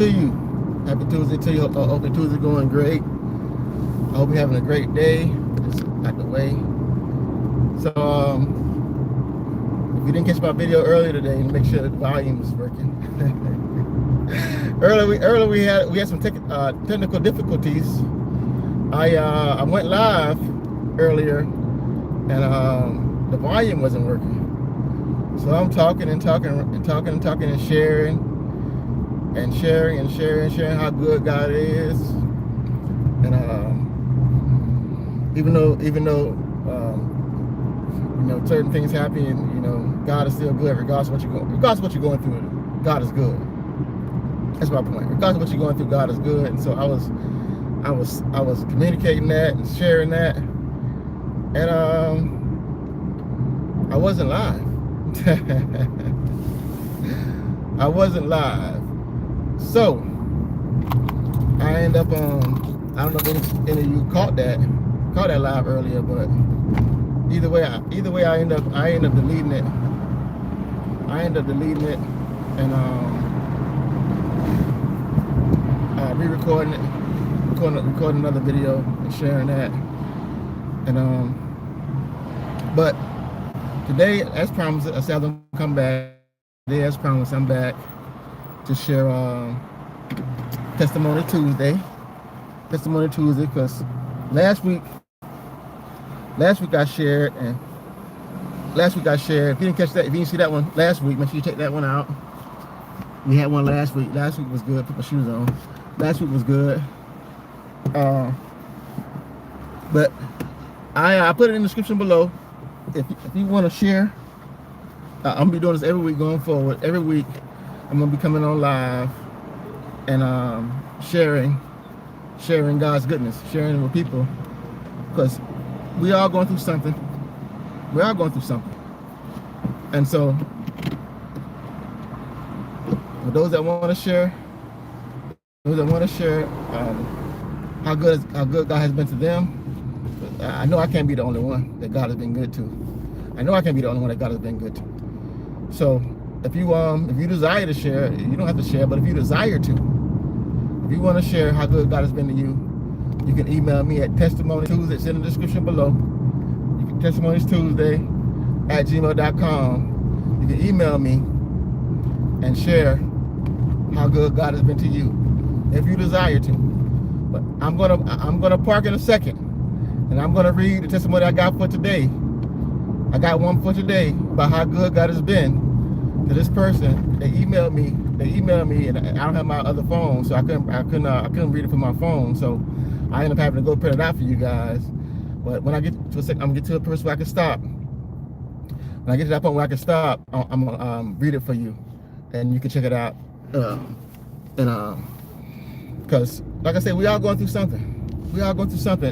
to you. Happy Tuesday to you. Hope your Tuesday going great. I hope you're having a great day. Just out the way. So, if you didn't catch my video earlier today, make sure the volume is working. earlier we had some technical difficulties. I went live earlier, and the volume wasn't working. So I'm talking and sharing how good God is, and even though certain things happen, God is still good regardless of what you're going through. God is good. That's my point. Regardless of what you're going through, God is good. And so I was communicating that and sharing that, and I wasn't live. I wasn't live. So I end up I don't know if any of you caught that live earlier, but either way I end up deleting it. And re-recording it, recording another video and sharing that. And but today, as promised, I said I'm gonna come back. Today, as promised, I'm back to share Testimony Tuesday, because last week I shared, If you didn't catch that, if you didn't see that one last week, make sure you check that one out. We had one last week. Last week was good. Put my shoes on. Last week was good. But I put it in the description below. If you want to share, I'm gonna be doing this every week going forward. Every week, I'm gonna be coming on live and sharing God's goodness, sharing it with people, because we all going through something. And so, for those that want to share, how good God has been to them, I know I can't be the only one that God has been good to. So if you desire to share, you don't have to share, but if you desire to, if you want to share how good God has been to you, you can email me at Testimoniestuesday. It's in the description below. You can Testimoniestuesday@gmail.com. You can email me and share how good God has been to you, if you desire to. But I'm gonna park in a second, and I'm gonna read the testimony I got for today. I got one for today about how good God has been to this person. They emailed me, and I don't have my other phone, so I couldn't read it from my phone. So I ended up having to go print it out for you guys. But when I get to a second, I'm gonna get to a person where I can stop. When I get to that point where I can stop, I'm gonna read it for you, and you can check it out. Because like I said, we all going through something.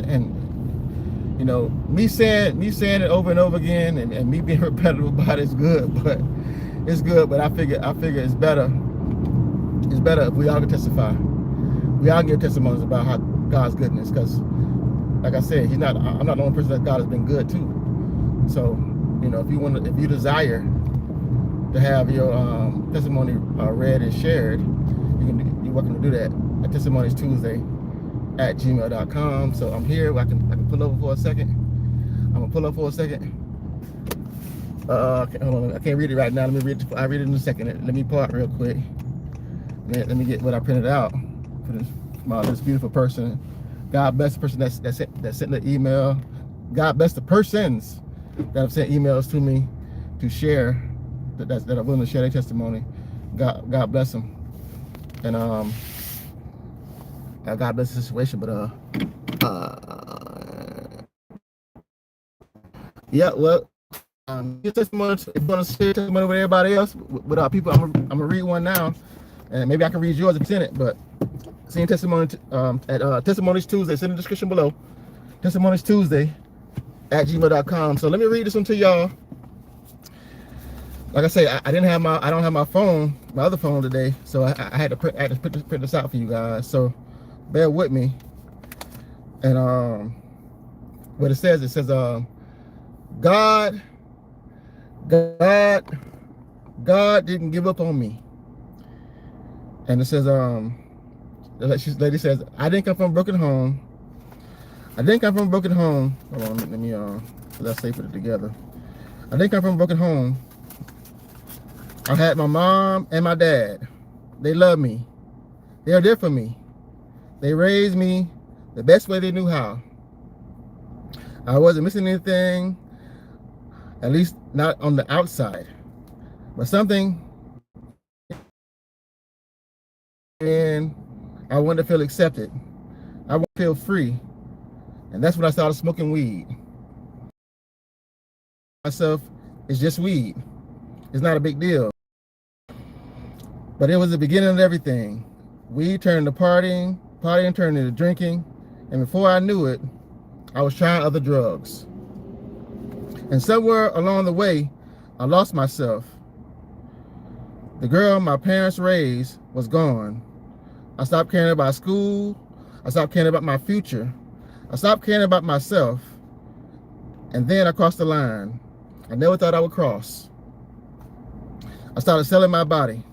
And me saying it over and over again, and me being repetitive about it's good, but I figure it's better if we all can testify. We all give testimonies about how God's goodness, because like I said, I'm not the only person that God has been good to. So, if you desire to have your testimony read and shared, you're welcome to do that at Testimoniestuesday@gmail.com. So I'm here. I can pull over for a second. I'm gonna pull up for a second. Hold on. I can't read it right now. Let me read it. I read it in a second. Let me park real quick. Let me get what I printed out for this beautiful person. God bless the person that sent the email. God bless the persons that have sent emails to me to share that are willing to share their testimony. God bless them. And God bless the situation. But yeah, well, your testimony. If you want to share testimony with everybody else, with people, I'm gonna read one now, and maybe I can read yours if it's in it. But send testimony at Testimonies Tuesday. It's in the description below. Testimoniestuesday@gmail.com. So let me read this one to y'all. Like I say, I don't have my other phone today, so I had to print this out for you guys. So bear with me. And what it says, God didn't give up on me. And it says, the lady says, I didn't come from a broken home. I didn't come from a broken home. Hold on, let me, let's say put it together. I didn't come from a broken home. I had my mom and my dad. They loved me. They are there for me. They raised me the best way they knew how. I wasn't missing anything, at least not on the outside. But something, and I wanted to feel accepted. I wanted to feel free. And that's when I started smoking weed. Myself, it's just weed. It's not a big deal. But it was the beginning of everything. Weed turned to partying, partying turned into drinking, and before I knew it, I was trying other drugs. And somewhere along the way, I lost myself. The girl my parents raised was gone. I stopped caring about school. I stopped caring about my future. I stopped caring about myself. And then I crossed the line. I never thought I would cross. I started selling my body.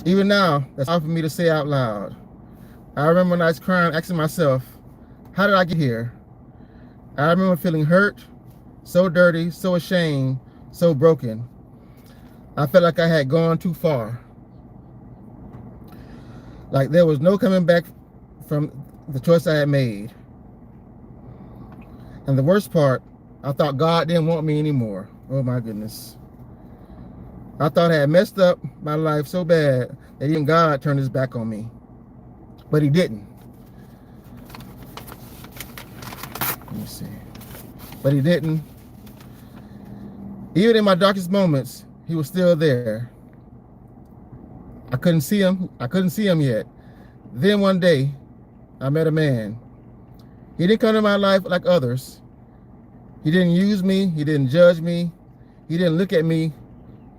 Even now, that's hard for me to say out loud. I remember when I was crying, asking myself, how did I get here? I remember feeling hurt, so dirty, so ashamed, so broken. I felt like I had gone too far. Like there was no coming back from the choice I had made. And the worst part, I thought God didn't want me anymore. Oh my goodness. I thought I had messed up my life so bad that even God turned his back on me. But he didn't. Let me see. But he didn't. Even in my darkest moments, he was still there. I couldn't see him. I couldn't see him yet. Then one day, I met a man. He didn't come to my life like others. He didn't use me. He didn't judge me. He didn't look at me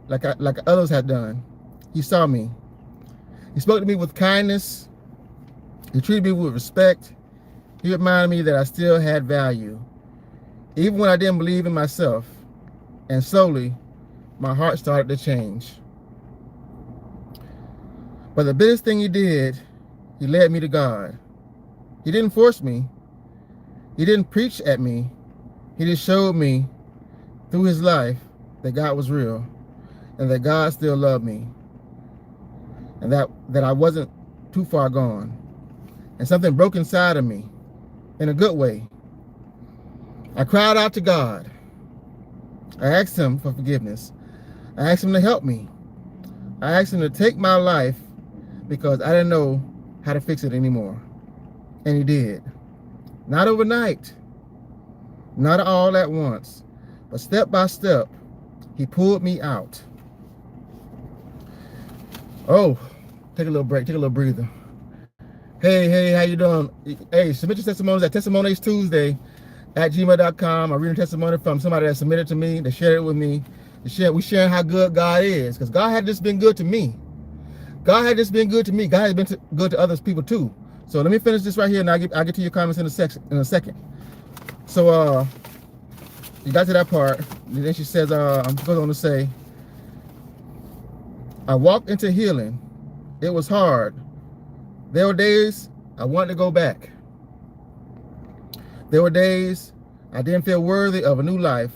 like others had done. He saw me. He spoke to me with kindness. He treated me with respect. He reminded me that I still had value, even when I didn't believe in myself. And slowly, my heart started to change. But the biggest thing he did, he led me to God. He didn't force me. He didn't preach at me. He just showed me through his life that God was real and that God still loved me and that I wasn't too far gone. And something broke inside of me in a good way. I cried out to God. I asked him for forgiveness. I asked him to help me. I asked him to take my life because I didn't know how to fix it anymore. And he did. Not overnight, not all at once, but step by step, he pulled me out. Oh, take a little break, take a little breather. Hey, how you doing? Hey, submit your testimonies at Testimoniestuesday at gmail.com. I'm reading a testimony from somebody that submitted to me, that shared it with me. We sharing how good God is, because God had just been good to me. God had just been good to me. God has been good to other people too. So let me finish this right here, and I'll get to your comments in a second. So you got to that part, and then she says, I'm going on to say, I walked into healing. It was hard. There were days I wanted to go back. There were days I didn't feel worthy of a new life,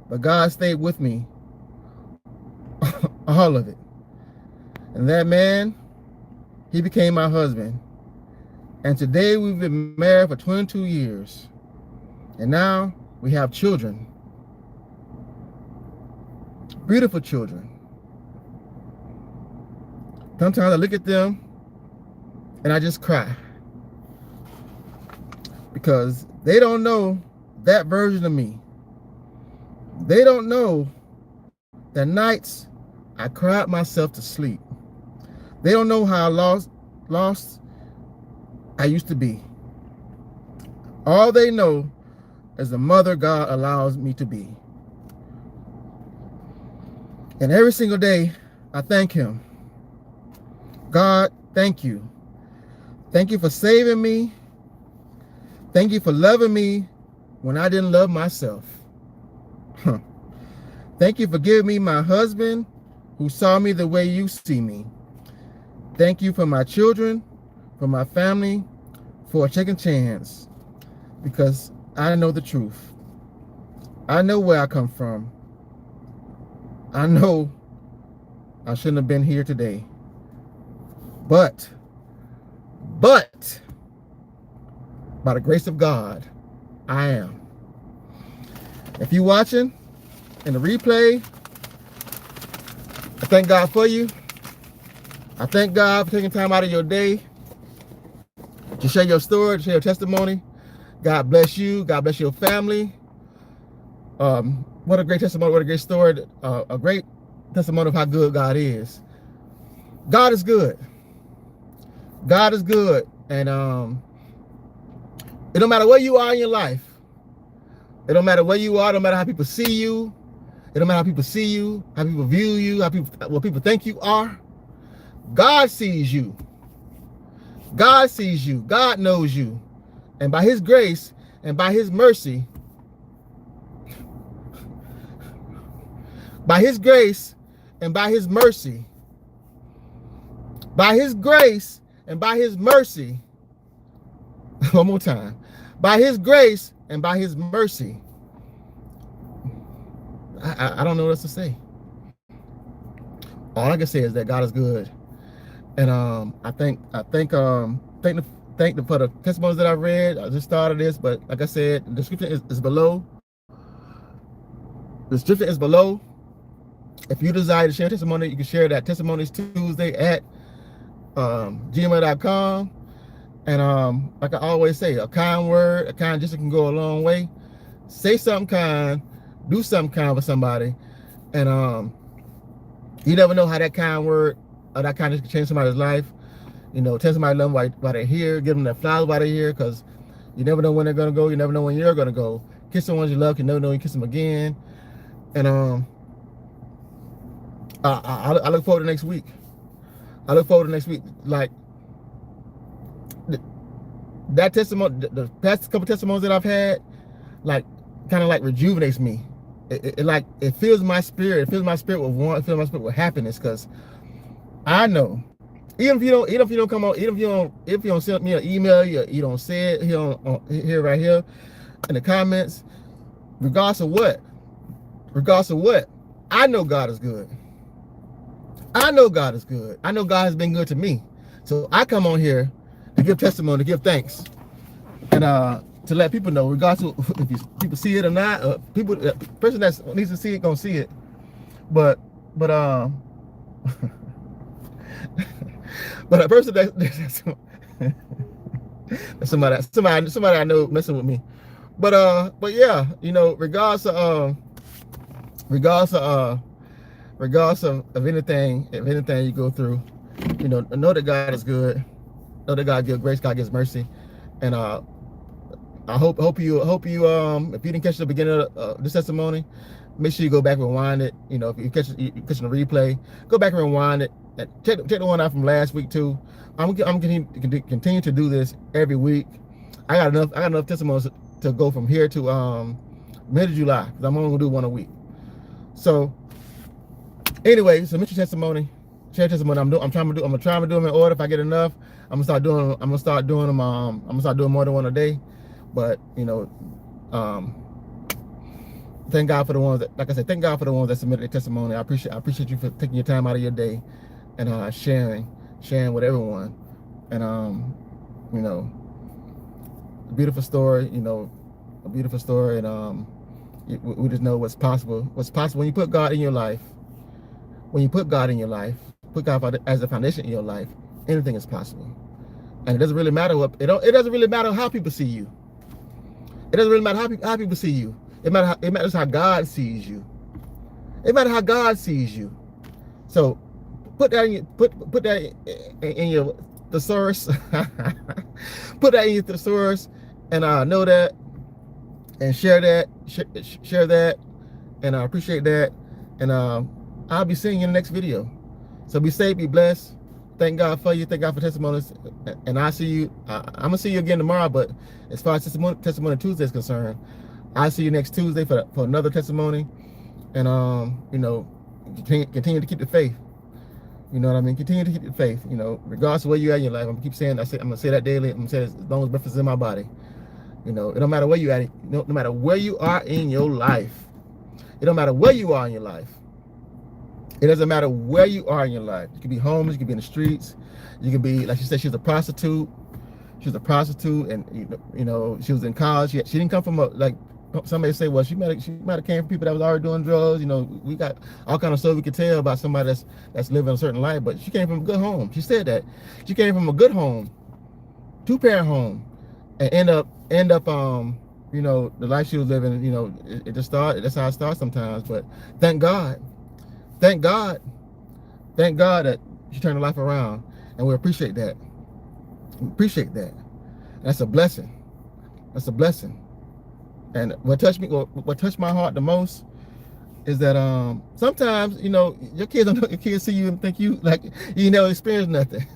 but God stayed with me, all of it. And that man, he became my husband. And today we've been married for 22 years. And now we have children. Beautiful children. Sometimes I look at them and I just cry. Because they don't know that version of me. They don't know the nights I cried myself to sleep. They don't know how lost I used to be. All they know is the mother God allows me to be. And every single day, I thank him. God, thank you. Thank you for saving me. Thank you for loving me when I didn't love myself. Thank you for giving me my husband who saw me the way you see me. Thank you for my children, for my family, for a second chance, because I know the truth. I know where I come from. I know I shouldn't have been here today. But, by the grace of God, I am. If you're watching in the replay, I thank God for you. I thank God for taking time out of your day to share your story, to share your testimony. God bless you. God bless your family. What a great testimony. What a great story. A great testimony of how good God is. God is good. God is good. And it don't matter where you are in your life. It don't matter where you are. It don't matter how people see you. It don't matter how people see you, how people view you, what people think you are. God sees you. God sees you. God knows you. And by his grace and by his mercy, by his grace and by his mercy, by his grace and by his mercy, one more time, by his grace and by his mercy, I don't know what else to say. All I can say is that God is good. And I thank for the testimonies that I read. I just started this, but like I said, the description is below. The description is below. If you desire to share testimony, you can share that Testimoniestuesday at gmail.com. And like I always say, a kind word, a kind gesture can go a long way. Say something kind, do something kind for somebody, and you never know how that kind word or that kind of can change somebody's life. You know, tell somebody love them while they're here, give them their flowers while they're here, because you never know when they're gonna go. You never know when you're gonna go. Kiss the ones you love. You never know when you kiss them again. And I look forward to next week. I look forward to next week. Like that testimony, the past couple testimonies that I've had, like kind of like rejuvenates me. It fills my spirit. It fills my spirit with warmth. It fills my spirit with happiness, because I know, even if you don't come on, even if you don't send me an email, you don't say it here right here in the comments, regardless of what, I know God is good. I know God is good. I know God has been good to me. So I come on here to give testimony, to give thanks, and to let people know, regardless of if people see it or not. Person that needs to see it gonna see it. But but a person that's somebody I know messing with me. But yeah, you know, regardless of anything, if anything you go through, you know that God is good. Know that God gives grace, God gives mercy, and I hope you if you didn't catch the beginning of this testimony, make sure you go back and rewind it. You know, if you catch the replay, go back and rewind it. And check the one out from last week too. I'm continue to do this every week. I got enough testimonies to go from here to mid of July, because I'm only gonna do one a week. So anyway, submit your testimony, share testimony. I'm trying to do them in order. If I get enough, I'm gonna start doing them. I'm gonna start doing more than one a day. But you know, thank God for the ones that, like I said, thank God for the ones that submitted their testimony. I appreciate you for taking your time out of your day and sharing with everyone. And you know, a beautiful story. You know, a beautiful story. And we just know what's possible. What's possible when you put God in your life. When you put God in your life, put God as the foundation in your life, anything is possible. And it doesn't really matter it doesn't really matter how people see you. It doesn't really matter how people see you. It matters how God sees you. It matters how God sees you. So put that in your thesaurus. Put that in your thesaurus, and know that, and share that, and I appreciate that. And I'll be seeing you in the next video. So be safe, be blessed. Thank God for you. Thank God for testimonies. And I'll see you. I'm gonna see you again tomorrow. But as far as Testimony Tuesday is concerned, I'll see you next Tuesday for another testimony. And you know, continue to keep the faith. You know what I mean? Continue to keep the faith. You know, regardless of where you're at in your life, I'm gonna keep saying. I'm gonna say that daily. I'm gonna say it as long as breath is in my body. You know, it don't matter where you at. No matter where you are in your life. It don't matter where you are in your life. It doesn't matter where you are in your life. You can be homeless. You can be in the streets. You can be, like she said, she was a prostitute. She was a prostitute, and you know, she was in college. She didn't come from like somebody say, well, she might have came from people that was already doing drugs. You know, we got all kind of stuff we could tell about somebody that's living a certain life, but she came from a good home. She said that she came from a good home, 2-parent home, and end up you know, the life she was living. You know, it just started. That's how it starts sometimes. But thank God that she turned her life around, and we appreciate that. Appreciate that. That's a blessing. That's a blessing. And what touched my heart the most is that sometimes, you know, your kids see you and think you like you never experienced nothing.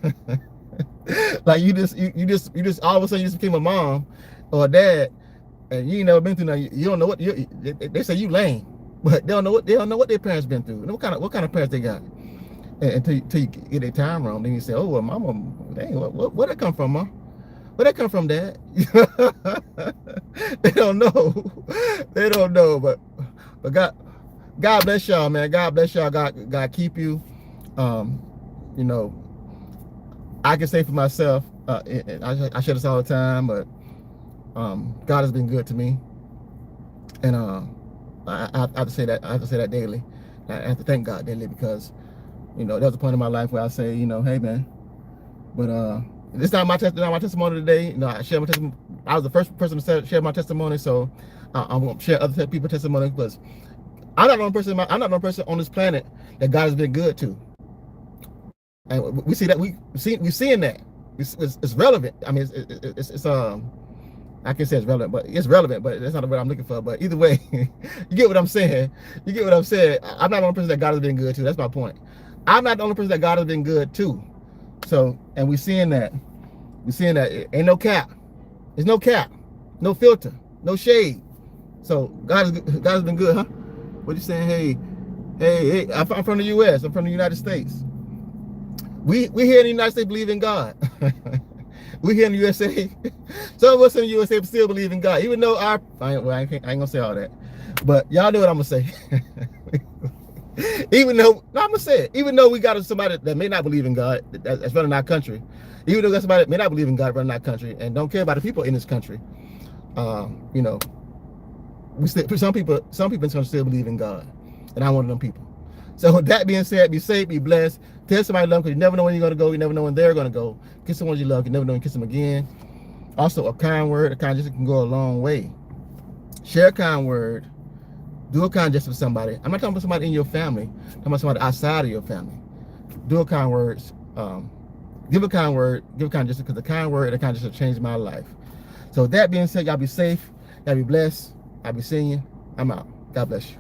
Like you just all of a sudden you just became a mom or a dad, and you ain't never been through nothing. You don't know what they say you lame, but they don't know what their parents been through. What kind of parents they got. Until you get their time wrong, then you say, "Oh, well, mama, dang, where that come from, ma? Where that come from, dad?" They don't know. They don't know. But God bless y'all, man. God bless y'all. God keep you. You know, I can say for myself, I share this all the time, but God has been good to me, and I have to say that. I have to say that daily. I have to thank God daily because, you know, there was a point in my life where I say, you know, hey man, but it's not my testimony today. You know, I share my testimony. I was the first person to share my testimony, so I'm gonna share other people's testimony. Because I'm not the only person on this planet that God has been good to, and we see that we're seeing that it's relevant. I mean, it's I can say it's relevant, but it's relevant, but that's not the word I'm looking for. But either way, you get what I'm saying. You get what I'm saying. I'm not the only person that God has been good to. That's my point. I'm not the only person that God has been good to. So, and we're seeing that. We're seeing that. It ain't no cap. There's no cap, no filter, no shade. So God has been good, huh? What you saying? Hey, I'm from the U.S. I'm from the United States. We here in the United States believe in God. We here in the USA. Some of us in the USA still believe in God, even though I ain't gonna say all that. But y'all know what I'm gonna say. I'm gonna say it. Even though we got somebody that may not believe in God that's running our country, even though there's somebody that may not believe in God running our country and don't care about the people in this country, you know, some people gonna still believe in God, and I'm one of them people. So with that being said, be safe, be blessed. Tell somebody you love, because you never know when you're gonna go. You never know when they're gonna go. Kiss someone you love. You never know when you kiss them again. Also, a kind word, a kind gesture can go a long way. Share a kind word. Do a kind gesture for somebody. I'm not talking about somebody in your family. I'm talking about somebody outside of your family. Do a kind words. Give a kind word. Give a kind gesture, because the kind word and the kind gesture changed my life. So with that being said, y'all be safe. Y'all be blessed. I'll be seeing you. I'm out. God bless you.